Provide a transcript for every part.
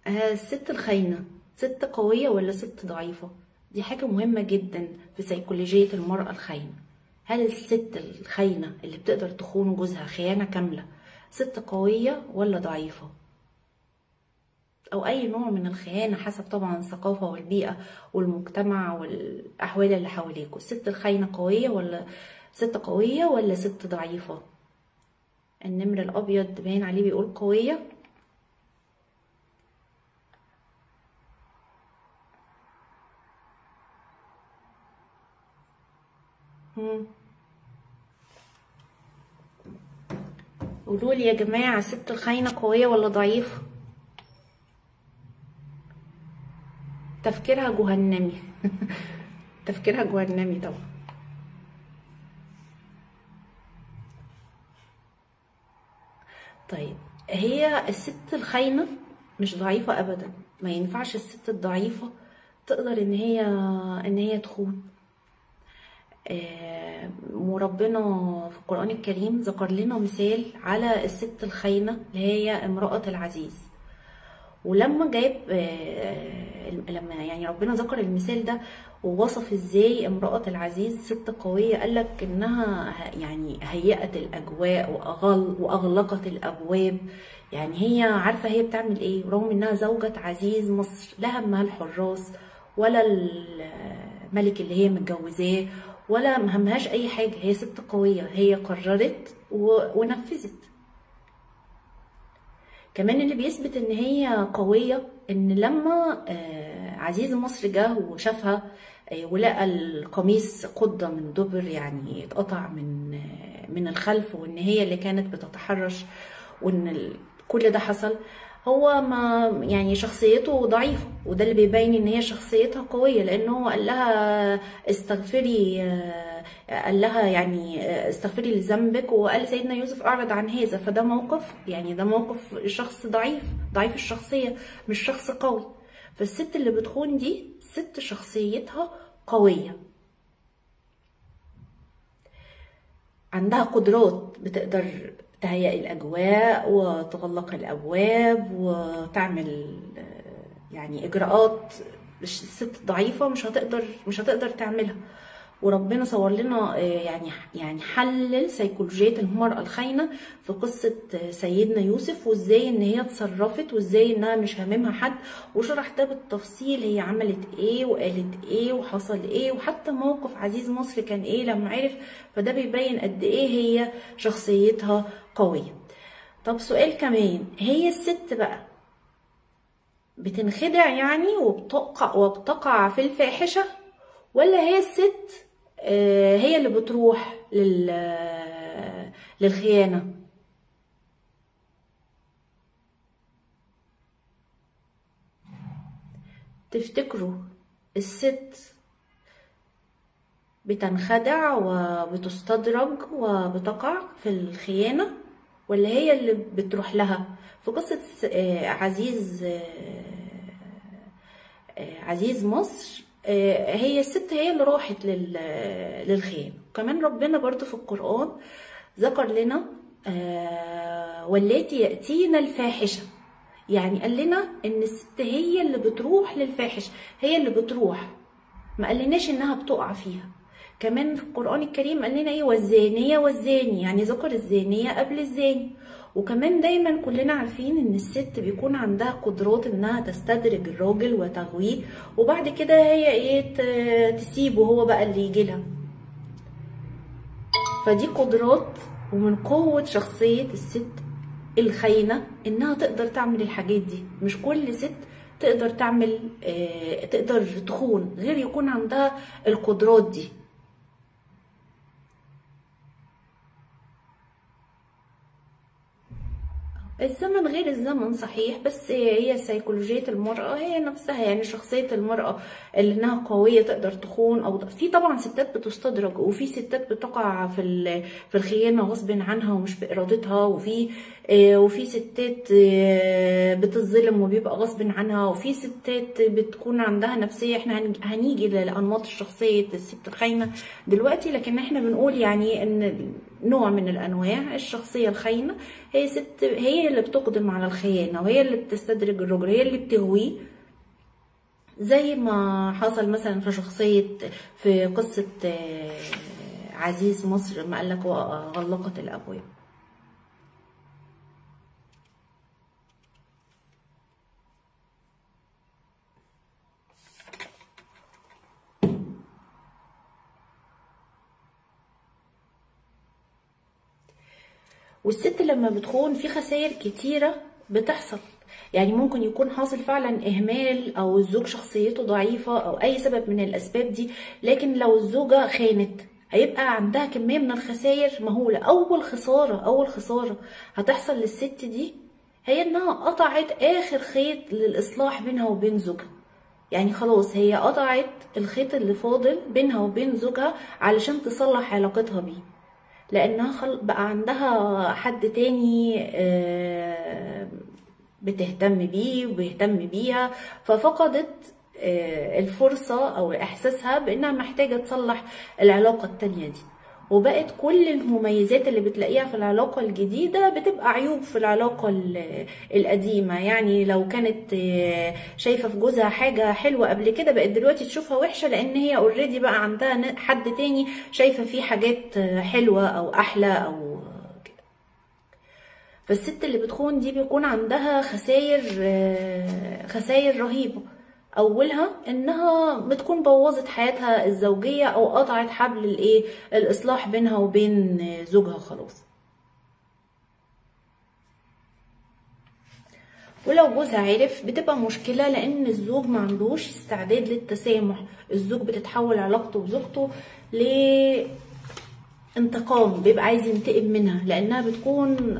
الست الخاينة ست قوية ولا ست ضعيفة؟ دي حاجة مهمة جدا في سيكولوجية المرأة الخاينة. هل الست الخاينة اللي بتقدر تخون جوزها خيانة كاملة ست قوية ولا ضعيفة؟ أو أي نوع من الخيانة حسب طبعا الثقافة والبيئة والمجتمع والأحوال اللي حواليكوا. الست الخاينة قوية ولا ست ضعيفة؟ النمر الأبيض باين عليه بيقول قوية. قولولي يا جماعة، الست الخاينة قوية ولا ضعيفة؟ تفكيرها جهنمي. تفكيرها جهنمي طبعا. طيب، هي الست الخاينة مش ضعيفة ابدا. ما ينفعش الست الضعيفة تقدر ان هي تخون. وربنا في القرآن الكريم ذكر لنا مثال على الست الخاينة اللي هي امرأة العزيز. ولما جاب لما يعني ربنا ذكر المثال ده ووصف ازاي امرأة العزيز ست قوية، قالك انها يعني هيأت الاجواء واغلقت الابواب. يعني هي عارفة هي بتعمل ايه، رغم انها زوجة عزيز مصر لا همها الحراس ولا الملك اللي هي متجوزاه ولا مهمهاش اي حاجة. هي ست قوية، هي قررت ونفذت. كمان اللي بيثبت ان هي قوية ان لما عزيز مصر جه وشافها ولقى القميص قضة من دبر، يعني اتقطع من الخلف، وان هي اللي كانت بتتحرش، وان كل ده حصل، هو ما يعني شخصيته ضعيفة. وده اللي بيبين ان هي شخصيتها قوية، لان هو قال لها استغفري، قال لها يعني استغفري لذنبك، وقال سيدنا يوسف اعرض عن هذا. فده موقف، يعني ده موقف شخص ضعيف الشخصية، مش شخص قوي. فالست اللي بتخون دي ست شخصيتها قوية، عندها قدرات، بتقدر تهيئ الأجواء وتغلق الأبواب وتعمل يعني إجراءات الست ضعيفة مش هتقدر تعملها. وربنا صور لنا يعني حلل سيكولوجية المرأة الخاينة في قصة سيدنا يوسف، وازاي ان هي اتصرفت، وازاي انها مش هاممها حد، وشرح ده بالتفصيل هي عملت ايه وقالت ايه وحصل ايه، وحتى موقف عزيز مصر كان ايه لما عرف. فده بيبين قد ايه هي شخصيتها قوية. طب سؤال كمان، هي الست بقى بتنخدع يعني وبتقع في الفاحشة، ولا هي الست هي اللي بتروح للخيانة؟ تفتكروا الست بتنخدع وبتستدرج وبتقع في الخيانة، ولا هي اللي بتروح لها؟ في قصة عزيز مصر هي الست هي اللي راحت للخيانة. كمان ربنا برضو في القرآن ذكر لنا واللاتي يأتين الفاحشة، يعني قال لنا ان الست هي اللي بتروح للفاحشة، هي اللي بتروح، ما قالناش انها بتقع فيها. كمان في القرآن الكريم قال لنا ايه، والزانية والزاني، يعني ذكر الزانية قبل الزاني. وكمان دايما كلنا عارفين ان الست بيكون عندها قدرات انها تستدرج الراجل وتغويه، وبعد كده هي ايه تسيبه هو بقى اللي يجي لها. فدي قدرات ومن قوة شخصية الست الخاينة انها تقدر تعمل الحاجات دي. مش كل ست تقدر تقدر تخون غير يكون عندها القدرات دي. الزمن غير الزمن صحيح، بس هي سيكولوجية المرأة هي نفسها، يعني شخصية المرأة اللي انها قوية تقدر تخون، او في طبعا ستات بتستدرج، وفي ستات بتقع في الخيانة غصب عنها ومش بإرادتها، وفي وفي ستات بتتظلم وبيبقى غصب عنها، وفي ستات بتكون عندها نفسية. احنا هنيجي لأنماط الشخصية الست الخاينة دلوقتي، لكن احنا بنقول يعني ان نوع من الأنواع الشخصية الخاينة هي ست هي اللي بتقدم على الخيانة، وهي اللي بتستدرج الرجل، هي اللي بتغويه، زي ما حصل مثلا في قصة عزيز مصر ما قالك وغلقت الأبواب. والست لما بتخون في خسائر كتيرة بتحصل، يعني ممكن يكون حاصل فعلا اهمال او الزوج شخصيته ضعيفة او اي سبب من الاسباب دي، لكن لو الزوجة خانت هيبقى عندها كمية من الخسائر مهولة. اول خسارة هتحصل للست دي هي انها قطعت اخر خيط للاصلاح بينها وبين زوجها. يعني خلاص هي قطعت الخيط اللي فاضل بينها وبين زوجها علشان تصلح علاقتها بيه، لانها بقى عندها حد تاني بتهتم بيه وبيهتم بيها، ففقدت الفرصة او احساسها بانها محتاجة تصلح العلاقة التانية دي، وبقت كل المميزات اللي بتلاقيها في العلاقة الجديدة بتبقى عيوب في العلاقة القديمة. يعني لو كانت شايفة في جوزها حاجة حلوة قبل كده، بقت دلوقتي تشوفها وحشة، لان هي اوريدي بقى عندها حد تاني شايفة فيه حاجات حلوة او احلى او كده. فالست اللي بتخون دي بيكون عندها خسائر رهيبة. اولها انها بتكون بوظت حياتها الزوجيه او قطعت حبل الاصلاح بينها وبين زوجها خلاص. ولو جوزها عرف بتبقى مشكله، لان الزوج ما عندوش استعداد للتسامح. الزوج بتتحول علاقته بزوجته انتقام، بيبقى عايز ينتقم منها لانها بتكون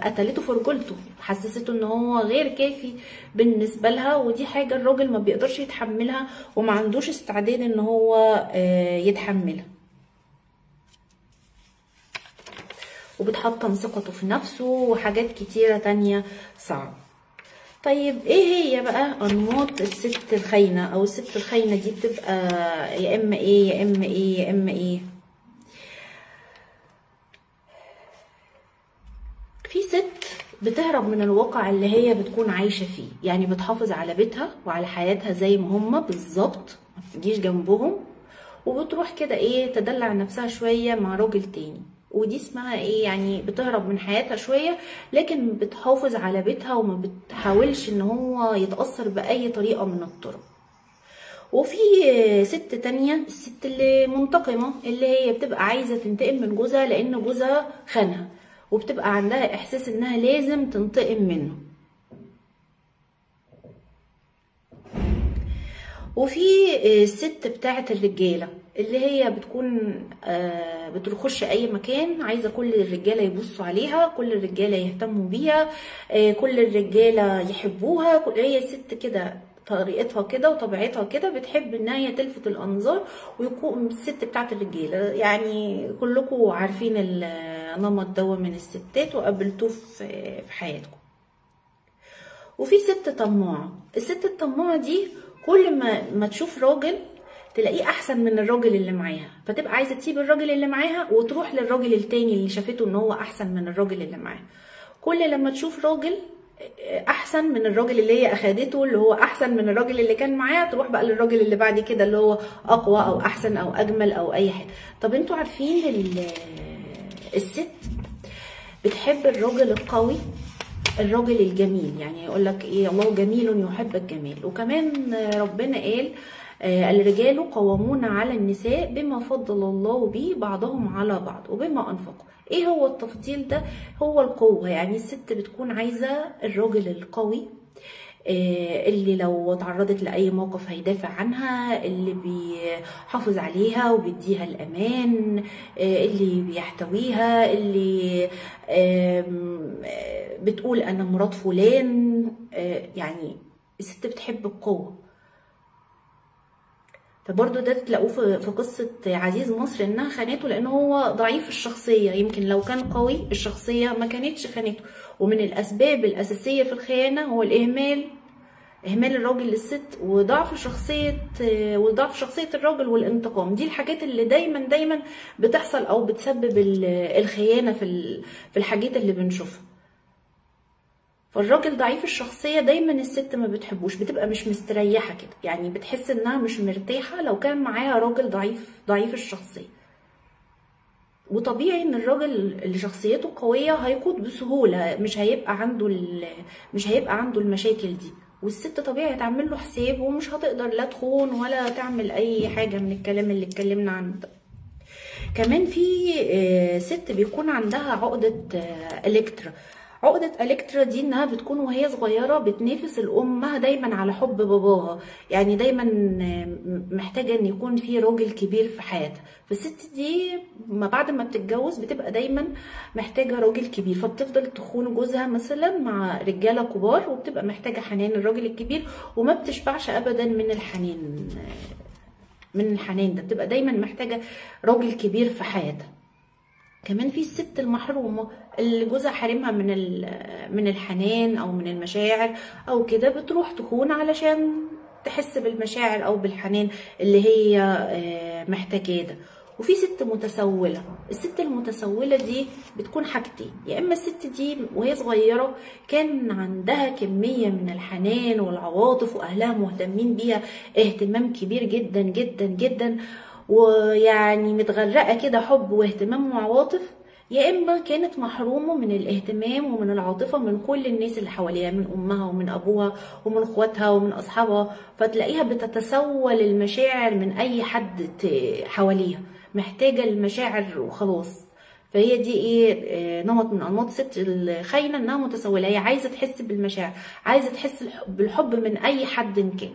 قتلته في رجولته، حسسته ان هو غير كافي بالنسبه لها، ودي حاجه الراجل ما بيقدرش يتحملها وما عندوش استعداد ان هو يتحملها، وبتحطم ثقته في نفسه وحاجات كتيره تانية صعبه. طيب ايه هي بقى انماط الست الخاينه؟ او الست الخاينه دي بتبقى يا اما ايه يا اما ايه يا اما ايه؟ في ست بتهرب من الواقع اللي هي بتكون عايشة فيه، يعني بتحافظ على بيتها وعلى حياتها زي ما هما بالظبط، ما بتجيش جنبهم، وبتروح كده تدلع نفسها شوية مع راجل تاني، ودي اسمها يعني بتهرب من حياتها شوية، لكن بتحافظ على بيتها وما بتحاولش ان هو يتأثر بأي طريقة من الطرق. وفي ست تانية، الست اللي منتقمة، اللي هي بتبقى عايزة تنتقم من جوزها لان جوزها خانها، وبتبقى عندها احساس انها لازم تنتقم منه. وفي الست بتاعه الرجاله، اللي هي بتكون بتخش اي مكان عايزه كل الرجاله يبصوا عليها، كل الرجاله يهتموا بيها، كل الرجاله يحبوها. هي ست كده طريقتها كده وطبيعتها كده، بتحب انها هي تلفت الانظار ويكون الست بتاعت الرجاله. يعني كلكم عارفين النمط ده من الستات وقابلتوه في حياتكم. وفي ست طماعه، الست الطماعه دي كل ما تشوف راجل تلاقيه احسن من الراجل اللي معاها، فتبقى عايزه تسيب الراجل اللي معاها وتروح للراجل التاني اللي شافته ان هو احسن من الراجل اللي معاها. كل لما تشوف راجل احسن من الراجل اللي هي اخدته، اللي هو احسن من الراجل اللي كان معاها، تروح بقى للراجل اللي بعد كده اللي هو اقوى او احسن او اجمل او اي حاجه. طب انتوا عارفين الست بتحب الراجل القوي، الراجل الجميل، يعني يقول لك الله جميل يحب الجمال. وكمان ربنا قال الرجال قوامون على النساء بما فضل الله به بعضهم على بعض وبما انفقوا. ايه هو التفضيل ده؟ هو القوة. يعني الست بتكون عايزة الراجل القوي، اللي لو تعرضت لأي موقف هيدافع عنها، اللي بيحافظ عليها وبيديها الأمان، اللي بيحتويها، اللي بتقول أنا مرات فلان. يعني الست بتحب القوة. فبرضه ده تلاقوه في قصة عزيز مصر انها خانته، لان هو ضعيف الشخصية. يمكن لو كان قوي الشخصية ما كانتش خانته. ومن الاسباب الاساسية في الخيانة هو اهمال الراجل للست، وضعف شخصية الراجل والانتقام. دي الحاجات اللي دايما بتحصل او بتسبب الخيانة في الحاجات اللي بنشوفها. فالراجل ضعيف الشخصية دايما الست ما بتحبوش، بتبقى مش مستريحة كده، يعني بتحس انها مش مرتاحة لو كان معاها راجل ضعيف الشخصية. وطبيعي ان الراجل اللي شخصيته قوية هيقود بسهولة، مش هيبقى عنده المشاكل دي. والست طبيعي هتعمل له حساب، ومش هتقدر لا تخون ولا تعمل اي حاجة من الكلام اللي اتكلمنا عنه ده. كمان في ست بيكون عندها عقدة الكترا. عقدة الكترا دي انها بتكون وهي صغيرة بتنافس الامها دايما على حب باباها، يعني دايما محتاجة ان يكون في راجل كبير في حياتها. فالست دي بعد ما بتتجوز بتبقى دايما محتاجة راجل كبير، فبتفضل تخون جوزها مثلا مع رجالة كبار، وبتبقى محتاجة حنان الراجل الكبير، وما بتشبعش ابدا من الحنان ده، بتبقى دايما محتاجة راجل كبير في حياتها. كمان في الست المحرومة اللي جوزها حارمها من الحنان او من المشاعر او كده، بتروح تخون علشان تحس بالمشاعر او بالحنان اللي هي محتاجاه ده. وفي ست متسولة. الست المتسولة دي بتكون حاجتين: يا اما الست دي وهي صغيرة كان عندها كمية من الحنان والعواطف واهلها مهتمين بيها اهتمام كبير جدا جدا جدا، ويعني متغرقة كده حب واهتمام وعواطف، يا اما كانت محرومة من الاهتمام ومن العاطفة من كل الناس اللي حواليها، من امها ومن ابوها ومن اخواتها ومن اصحابها، فتلاقيها بتتسول المشاعر من اي حد حواليها، محتاجة المشاعر وخلاص. فهي دي نمط من انماط الست الخاينة، انها متسولة، هي عايزة تحس بالمشاعر، عايزة تحس بالحب من اي حد كان.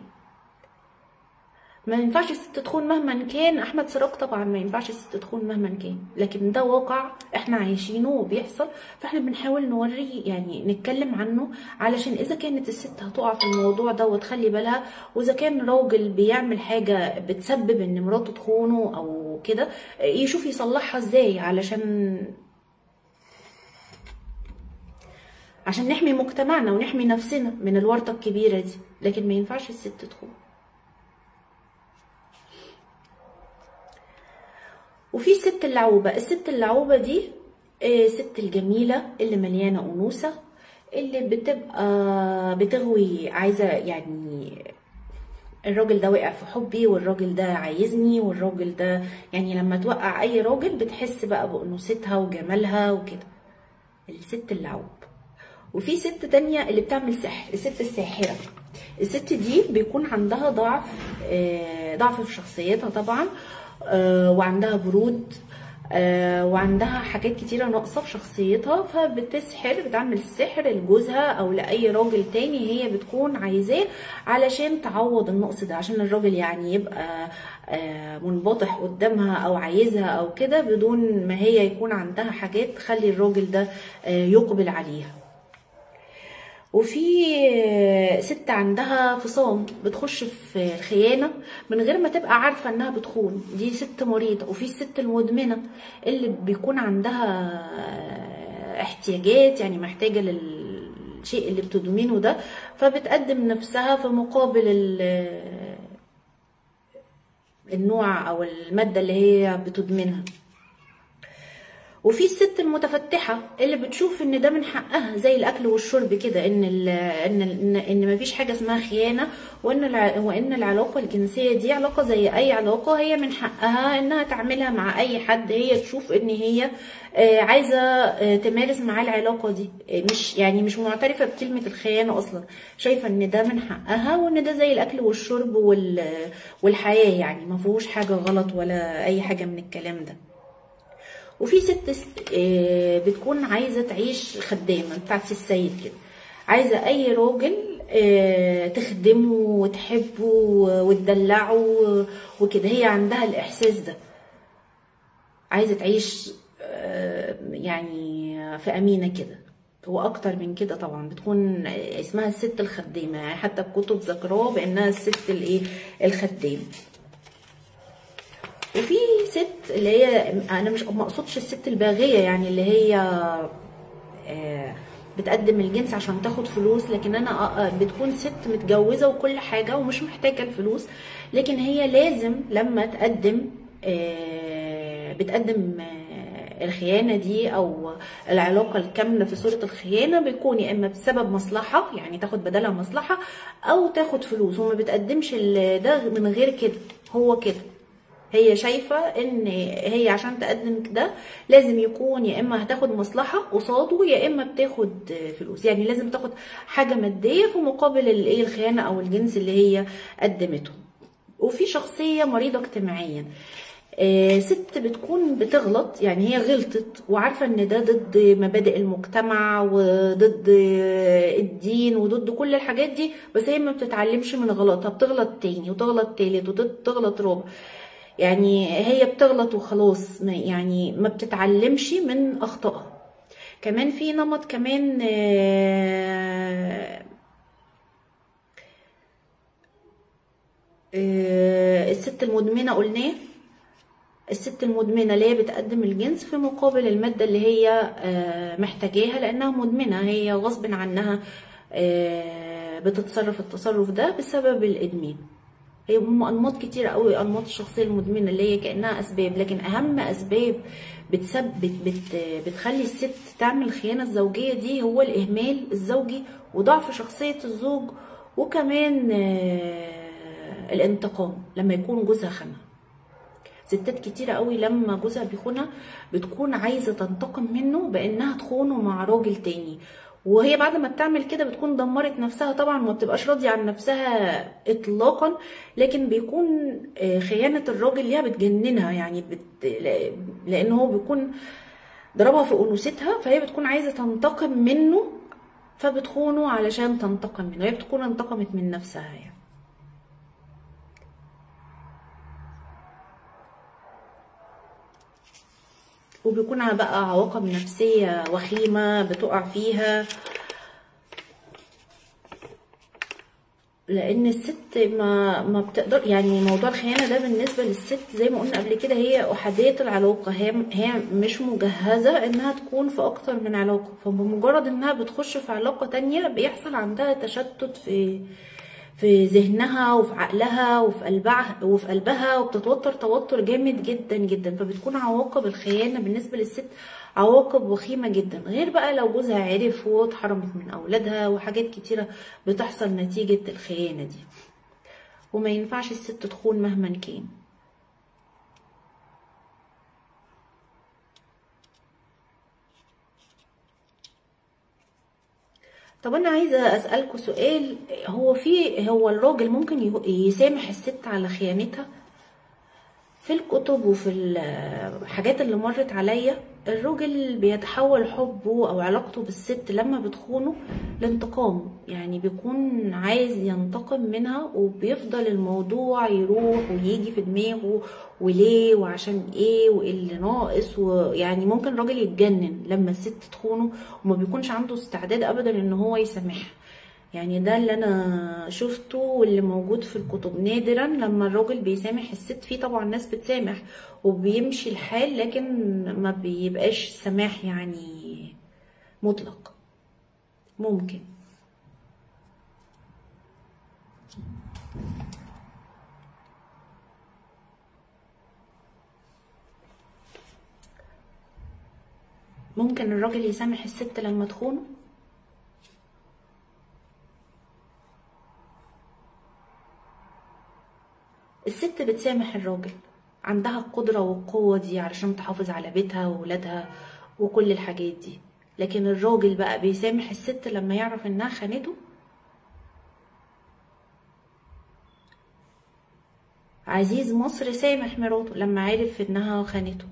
ما ينفعش الست تخون مهما كان. احمد سراج طبعا ما ينفعش الست تخون مهما كان، لكن ده واقع احنا عايشينه وبيحصل، فاحنا بنحاول نوريه، يعني نتكلم عنه، علشان اذا كانت الست هتقع في الموضوع ده وتخلي بالها، واذا كان راجل بيعمل حاجة بتسبب ان مراته تخونه او كده يشوف يصلحها ازاي، عشان نحمي مجتمعنا ونحمي نفسنا من الورطة الكبيرة دي. لكن ما ينفعش الست تخون. وفي الست اللعوبة. الست اللعوبة دي ست الجميلة اللي مليانة أنوثة، اللي بتبقى بتغوي، عايزة يعني الراجل ده وقع في حبي، والراجل ده عايزني، والراجل ده يعني لما توقع أي راجل بتحس بقى بأنوثتها وجمالها وكده. الست اللعوب. وفي ست تانية اللي بتعمل سحر، الست الساحرة. الست دي بيكون عندها ضعف في شخصيتها طبعا، وعندها برود، وعندها حاجات كتيرة ناقصة في شخصيتها، بتعمل السحر لجوزها او لاي راجل تاني هي بتكون عايزاه، علشان تعوض النقص ده، عشان الراجل يعني يبقى منبطح قدامها او عايزها او كده، بدون ما هي يكون عندها حاجات تخلي الراجل ده يقبل عليها. وفي ست عندها فصام، بتخش في الخيانة من غير ما تبقى عارفة انها بتخون، دي ست مريضة. وفي الست المدمنة اللي بيكون عندها احتياجات، يعني محتاجة للشيء اللي بتدمنه ده، فبتقدم نفسها في مقابل النوع او المادة اللي هي بتدمنها. وفي الست المتفتحه اللي بتشوف ان ده من حقها، زي الاكل والشرب كده، ان مفيش حاجه اسمها خيانه، وان العلاقه الجنسيه دي علاقه زي اي علاقه، هي من حقها انها تعملها مع اي حد هي تشوف ان هي عايزه تمارس معاه العلاقه دي، مش معترفه بكلمه الخيانه اصلا، شايفه ان ده من حقها، وان ده زي الاكل والشرب والحياه، يعني ما فيهوش حاجه غلط ولا اي حاجه من الكلام ده. وفي ست بتكون عايزه تعيش خدامه بتاعت السيد كده، عايزه اي راجل تخدمه وتحبه وتدلعه وكده، هي عندها الاحساس ده، عايزه تعيش يعني في امينه كده. واكتر من كده طبعا بتكون اسمها الست الخدامه، يعني حتى الكتب ذكراه بانها الست الخدامه. وفي ست اللي هي، انا مش مقصودش الست الباغيه يعني اللي هي بتقدم الجنس عشان تاخد فلوس، لكن انا بتكون ست متجوزه وكل حاجه ومش محتاجه الفلوس، لكن هي لازم لما تقدم بتقدم الخيانه دي او العلاقه الكامله في صوره الخيانه، بيكون يا اما بسبب مصلحه يعني تاخد بدلها مصلحه او تاخد فلوس، وما بتقدمش ده من غير كده. هو كده هي شايفه ان هي عشان تقدم ده لازم يكون يا اما هتاخد مصلحه قصاده يا اما بتاخد فلوس، يعني لازم تاخد حاجه ماديه في مقابل الايه الخيانه او الجنس اللي هي قدمته. وفي شخصيه مريضه اجتماعيا، ست بتكون بتغلط، يعني هي غلطت وعارفه ان ده ضد مبادئ المجتمع وضد الدين وضد كل الحاجات دي، بس هي ما بتتعلمش من غلطها، بتغلط تاني وتغلط تالت وتغلط رابع، يعني هي بتغلط وخلاص، يعني ما بتتعلمش من اخطائها. كمان في نمط كمان الست المدمنه قلناه. الست المدمنه اللي هي بتقدم الجنس في مقابل الماده اللي هي محتاجاها، لانها مدمنه، هي غصب عنها بتتصرف التصرف ده بسبب الادمان. هي هم انماط كتير قوي، انماط الشخصيه المدمنه اللي هي كانها اسباب، لكن اهم اسباب بتخلي الست تعمل الخيانه الزوجيه دي هو الاهمال الزوجي وضعف شخصيه الزوج، وكمان الانتقام لما يكون جوزها خانها. ستات كتيرة قوي لما جوزها بيخونها بتكون عايزة تنتقم منه بانها تخونه مع راجل تاني، وهي بعد ما بتعمل كده بتكون دمرت نفسها طبعا، ما بتبقاش راضية عن نفسها اطلاقا، لكن بيكون خيانة الراجل ليها بتجننها، يعني لان هو بيكون ضربها في انوثتها، فهي بتكون عايزة تنتقم منه فبتخونه علشان تنتقم منه، هي بتكون انتقمت من نفسها يعني. وبيكون بقى عواقب نفسية وخيمة بتقع فيها، لان الست ما بتقدر، يعني موضوع الخيانة ده بالنسبة للست زي ما قلنا قبل كده هي احادية العلاقة، هي مش مجهزة انها تكون في اكتر من علاقة، فبمجرد انها بتخش في علاقة تانية بيحصل عندها تشتت في ذهنها وفي عقلها وفي قلبها وبتتوتر توتر جامد جدا جدا، فبتكون عواقب الخيانة بالنسبة للست عواقب وخيمة جدا، غير بقى لو جوزها عرف واتحرمت من اولادها وحاجات كتيرة بتحصل نتيجة الخيانة دي. وما ينفعش الست تخون مهما كان. طب انا عايزه اسالكوا سؤال، هو الراجل ممكن يسامح الست على خيانتها؟ في الكتب وفي الحاجات اللي مرت عليا الراجل بيتحول حبه او علاقته بالست لما بتخونه لانتقام، يعني بيكون عايز ينتقم منها وبيفضل الموضوع يروح ويجي في دماغه وليه وعشان ايه وايه اللي ناقص، ويعني ممكن الراجل يتجنن لما الست تخونه وما بيكونش عنده استعداد ابدا ان هو يسامحها. يعني ده اللي انا شفته واللي موجود في الكتب، نادرا لما الراجل بيسامح الست، فيه طبعا ناس بتسامح وبيمشي الحال لكن ما بيبقاش سماح يعني مطلق. ممكن الراجل يسامح الست لما تخونه. الست بتسامح الراجل، عندها القدرة والقوة دي علشان تحافظ على بيتها وولادها وكل الحاجات دي، لكن الراجل بقى بيسامح الست لما يعرف انها خانته. عزيز مصر سامح مراته لما عرف انها خانته.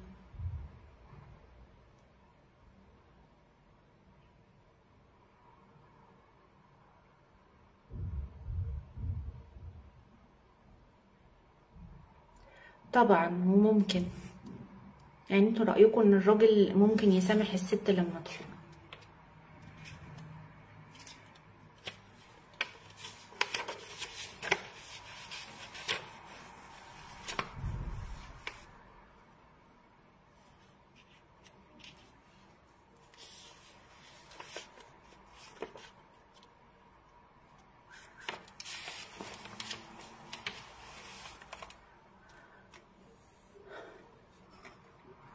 طبعا وممكن، يعني انتوا رأيكم ان الراجل ممكن يسامح الست لما تخون؟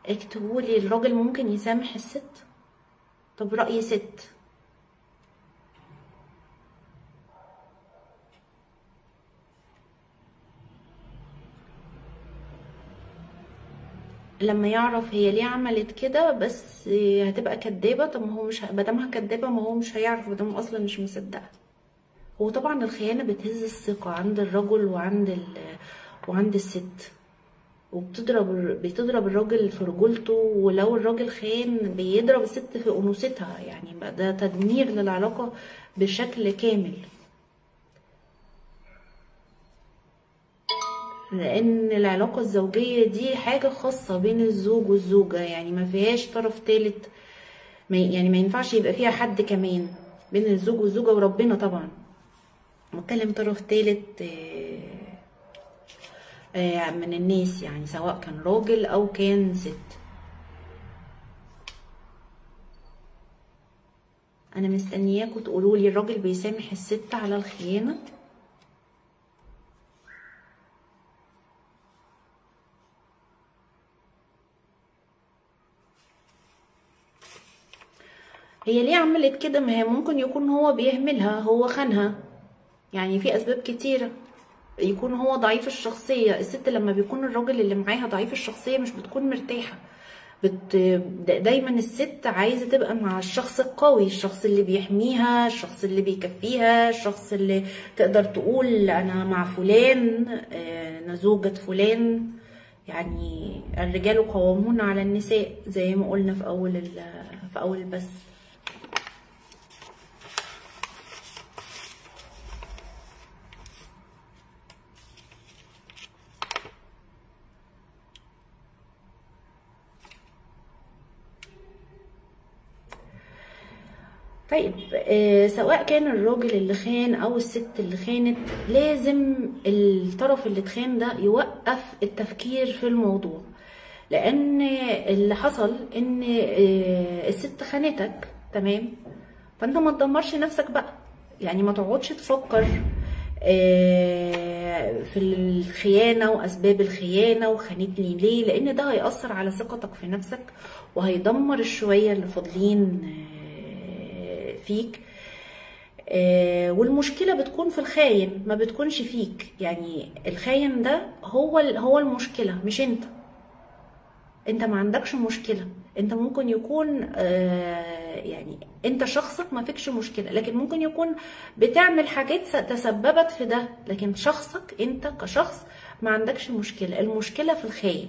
اكتبولي الراجل ممكن يسامح الست؟ طب رأي ست. لما يعرف هي ليه عملت كده، بس هتبقى كدابة. طب ما هو مش مادامها كدابة ما هو مش هيعرف، مادام اصلا مش مصدقة. هو طبعا الخيانة بتهز الثقة عند الرجل وعند الست، بتضرب الراجل في رجولته، ولو الراجل خان بيضرب الست في انوثتها، يعني بقى ده تدمير للعلاقة بشكل كامل. لان العلاقة الزوجية دي حاجة خاصة بين الزوج والزوجة، يعني ما فيهاش طرف تالت، يعني ما ينفعش يبقى فيها حد كمان بين الزوج والزوجة وربنا طبعا. بتكلم طرف تالت من الناس، يعني سواء كان راجل او كان ست. انا مستنياكوا تقولولي الراجل بيسامح الست على الخيانة؟ هي ليه عملت كده؟ ما هي ممكن يكون هو بيهملها، هو خانها، يعني في اسباب كتيرة. يكون هو ضعيف الشخصية. الست لما بيكون الراجل اللي معاها ضعيف الشخصية مش بتكون مرتاحة. دايما الست عايزة تبقى مع الشخص القوي، الشخص اللي بيحميها، الشخص اللي بيكفيها، الشخص اللي تقدر تقول انا مع فلان، انا زوجة فلان. يعني الرجال قوامون على النساء زي ما قلنا في اول البث. طيب سواء كان الراجل اللي خان او الست اللي خانت، لازم الطرف اللي اتخان ده يوقف التفكير في الموضوع. لان اللي حصل ان الست خانتك، تمام، فانت ما تدمرش نفسك بقى. يعني ما تقعدش تفكر في الخيانة واسباب الخيانة وخانتني ليه، لان ده هيأثر على ثقتك في نفسك وهيدمر الشوية اللي فاضلين فيك. والمشكلة بتكون في الخاين، ما بتكونش فيك. يعني الخاين ده هو المشكلة، مش انت ما عندكش مشكلة. انت ممكن يكون يعني انت شخصك ما فيكش مشكلة، لكن ممكن يكون بتعمل حاجات تسببت في ده، لكن شخصك انت كشخص ما عندكش مشكلة. المشكلة في الخاين.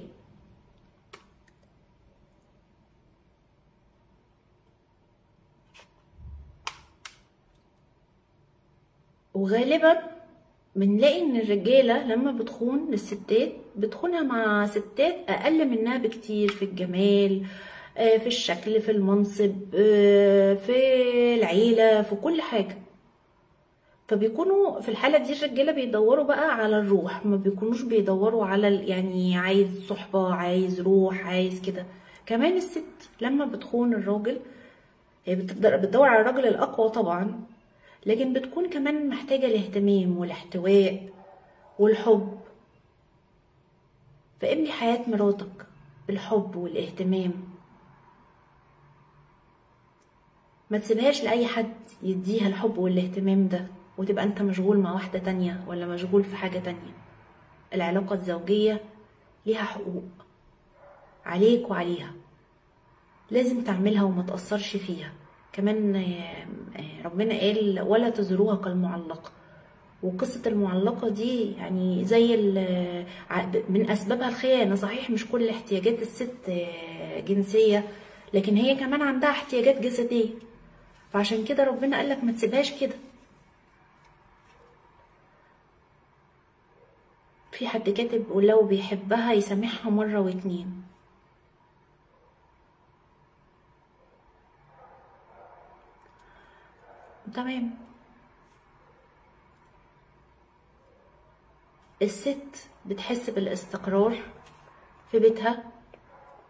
وغالبا بنلاقي ان الرجاله لما بتخون الستات بتخونها مع ستات اقل منها بكتير في الجمال، في الشكل، في المنصب، في العيله، في كل حاجه. فبيكونوا في الحاله دي الرجاله بيدوروا بقى على الروح، ما بيكونوش بيدوروا على يعني عايز صحبه، عايز روح، عايز كده. كمان الست لما بتخون الراجل هي بتدور على الراجل الاقوى طبعا، لكن بتكون كمان محتاجة الاهتمام والاحتواء والحب. فابني حياة مراتك بالحب والاهتمام، ما تسيبهاش لأي حد يديها الحب والاهتمام ده وتبقى انت مشغول مع واحدة تانية ولا مشغول في حاجة تانية. العلاقة الزوجية ليها حقوق عليك وعليها، لازم تعملها وما تأثرش فيها. كمان ربنا قال ولا تزروها كالمعلقة. وقصة المعلقة دي يعني زي من أسبابها الخيانة. صحيح مش كل احتياجات الست جنسية، لكن هي كمان عندها احتياجات جسدية، فعشان كده ربنا قالك ما تسيبهاش كده. في حد كاتب ولو بيحبها يسامحها مرة واتنين. تمام. الست بتحس بالاستقرار في بيتها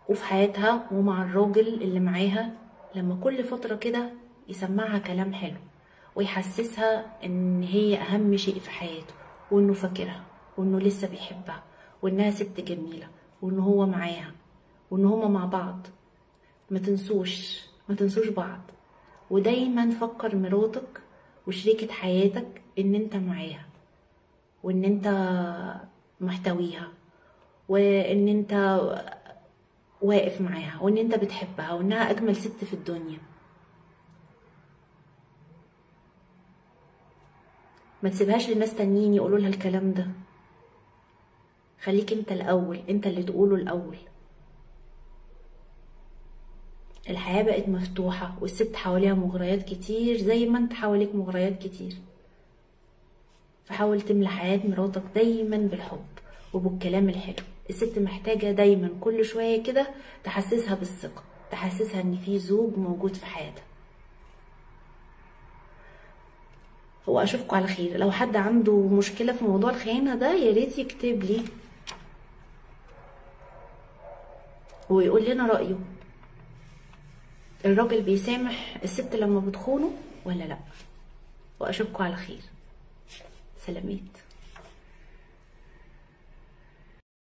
وفي حياتها ومع الراجل اللي معاها لما كل فترة كده يسمعها كلام حلو ويحسسها ان هي اهم شيء في حياته، وانه فاكرها، وانه لسه بيحبها، وانها ست جميلة، وانه هو معاها، وان هما مع بعض. ما تنسوش بعض، ودايما فكر مراتك وشريكة حياتك ان انت معاها، وان انت محتويها، وان انت واقف معاها، وان انت بتحبها، وانها اجمل ست في الدنيا. ما تسيبهاش لناس تانيين يقولوا لها الكلام ده. خليك انت الاول، انت اللي تقوله الاول. الحياة بقت مفتوحة، والست حواليها مغريات كتير زي ما انت حواليك مغريات كتير. فحاول تملى حياة مراتك دايما بالحب وبالكلام الحلو. الست محتاجة دايما كل شوية كده تحسسها بالثقة، تحسسها ان في زوج موجود في حياتها. واشوفكم على خير. لو حد عنده مشكلة في موضوع الخيانة ده ياريت يكتب لي ويقول لنا رأيه. الراجل بيسامح الست لما بتخونه ولا لا؟ واشوفكم على خير. سلامات.